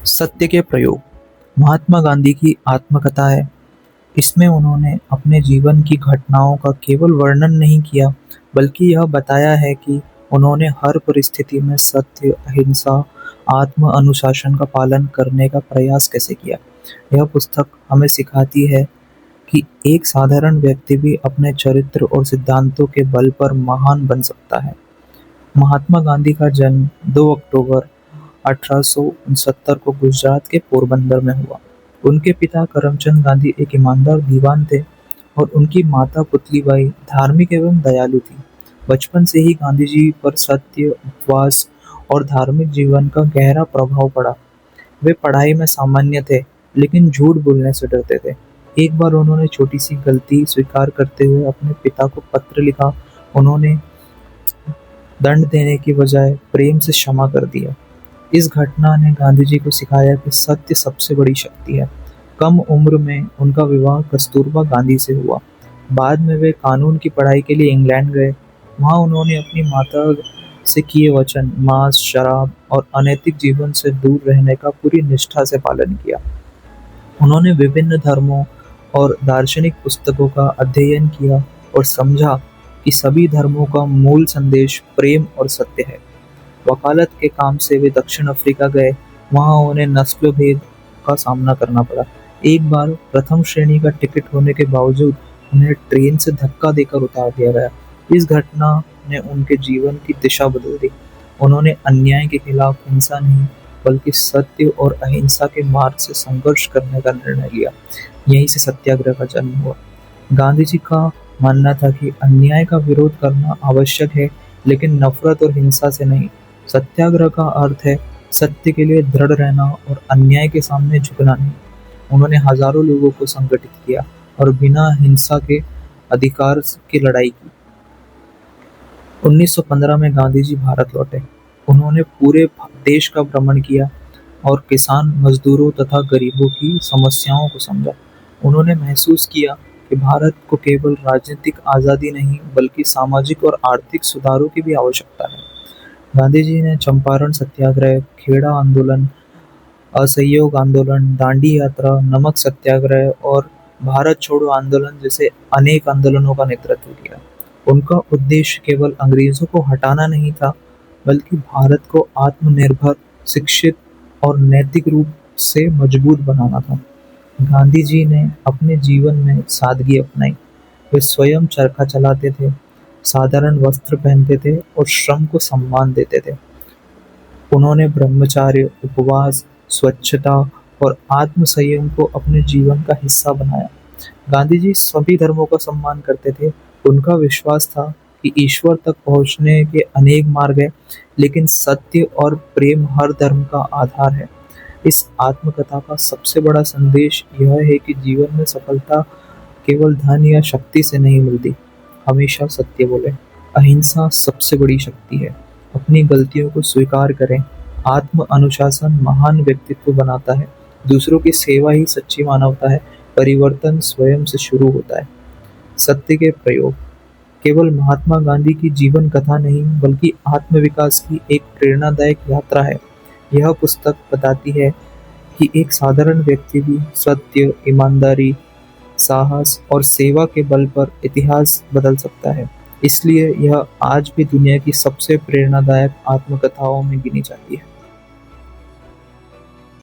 सत्य के प्रयोग महात्मा गांधी की आत्मकथा है। इसमें उन्होंने अपने जीवन की घटनाओं का केवल वर्णन नहीं किया, बल्कि यह बताया है कि उन्होंने हर परिस्थिति में सत्य, अहिंसा, आत्म अनुशासन का पालन करने का प्रयास कैसे किया। यह पुस्तक हमें सिखाती है कि एक साधारण व्यक्ति भी अपने चरित्र और सिद्धांतों के बल पर महान बन सकता है। महात्मा गांधी का जन्म 2 अक्टूबर 1869 को गुजरात के पोरबंदर में हुआ। उनके पिता करमचंद गांधी एक ईमानदार दीवान थे और उनकी माता पुतलीबाई धार्मिक एवं दयालु थी। बचपन से ही गांधी जी पर सत्य, उपवास और धार्मिक जीवन का गहरा प्रभाव पड़ा। वे पढ़ाई में सामान्य थे, लेकिन झूठ बोलने से डरते थे। एक बार उन्होंने छोटी सी गलती स्वीकार करते हुए अपने पिता को पत्र लिखा। उन्होंने दंड देने की बजाय प्रेम से क्षमा कर दिया। इस घटना ने गांधी जी को सिखाया कि सत्य सबसे बड़ी शक्ति है। कम उम्र में उनका विवाह कस्तूरबा गांधी से हुआ। बाद में वे कानून की पढ़ाई के लिए इंग्लैंड गए। वहाँ उन्होंने अपनी माता से किए वचन, मांस, शराब और अनैतिक जीवन से दूर रहने का पूरी निष्ठा से पालन किया। उन्होंने विभिन्न धर्मों और दार्शनिक पुस्तकों का अध्ययन किया और समझा कि सभी धर्मों का मूल संदेश प्रेम और सत्य है। वकालत के काम से वे दक्षिण अफ्रीका गए। वहाँ उन्हें नस्ल भेद का सामना करना पड़ा। एक बार प्रथम श्रेणी का टिकट होने के बावजूद उन्हें ट्रेन से धक्का देकर उतार दिया गया। इस घटना ने उनके जीवन की दिशा बदल दी। उन्होंने अन्याय के खिलाफ हिंसा नहीं, बल्कि सत्य और अहिंसा के मार्ग से संघर्ष करने का निर्णय लिया। यहीं से सत्याग्रह का जन्म हुआ। गांधी जी का मानना था कि अन्याय का विरोध करना आवश्यक है, लेकिन नफरत और हिंसा से नहीं। सत्याग्रह का अर्थ है सत्य के लिए दृढ़ रहना और अन्याय के सामने झुकना नहीं। उन्होंने हजारों लोगों को संगठित किया और बिना हिंसा के अधिकार की लड़ाई की। 1915 में गांधी जी भारत लौटे। उन्होंने पूरे देश का भ्रमण किया और किसान, मजदूरों तथा गरीबों की समस्याओं को समझा। उन्होंने महसूस किया कि भारत को केवल राजनीतिक आज़ादी नहीं, बल्कि सामाजिक और आर्थिक सुधारों की भी आवश्यकता है। गांधी जी ने चंपारण सत्याग्रह, खेड़ा आंदोलन, असहयोग आंदोलन, दांडी यात्रा, नमक सत्याग्रह और भारत छोड़ो आंदोलन जैसे अनेक आंदोलनों का नेतृत्व किया। उनका उद्देश्य केवल अंग्रेजों को हटाना नहीं था, बल्कि भारत को आत्मनिर्भर, शिक्षित और नैतिक रूप से मजबूत बनाना था। गांधी जी ने अपने जीवन में सादगी अपनाई। वे स्वयं चरखा चलाते थे, साधारण वस्त्र पहनते थे और श्रम को सम्मान देते थे। उन्होंने ब्रह्मचर्य, उपवास, स्वच्छता और आत्म संयम को अपने जीवन का हिस्सा बनाया। गांधी जी सभी धर्मों का सम्मान करते थे। उनका विश्वास था कि ईश्वर तक पहुंचने के अनेक मार्ग हैं, लेकिन सत्य और प्रेम हर धर्म का आधार है। इस आत्मकथा का सबसे बड़ा संदेश यह है कि जीवन में सफलता केवल धन या शक्ति से नहीं मिलती। हमेशा सत्य बोलें। अहिंसा सबसे बड़ी शक्ति है। अपनी गलतियों को स्वीकार करें। आत्म अनुशासन महान व्यक्तित्व बनाता है। दूसरों की सेवा ही सच्ची मानवता है। परिवर्तन स्वयं से शुरू होता है। सत्य के प्रयोग केवल महात्मा गांधी की जीवन कथा नहीं, बल्कि आत्मविकास की एक प्रेरणादायक यात्रा है। यह पुस्तक बताती है कि एक साधारण व्यक्ति भी सत्य, ईमानदारी, साहस और सेवा के बल पर इतिहास बदल सकता है। इसलिए यह आज भी दुनिया की सबसे प्रेरणादायक आत्मकथाओं में गिनी जाती है।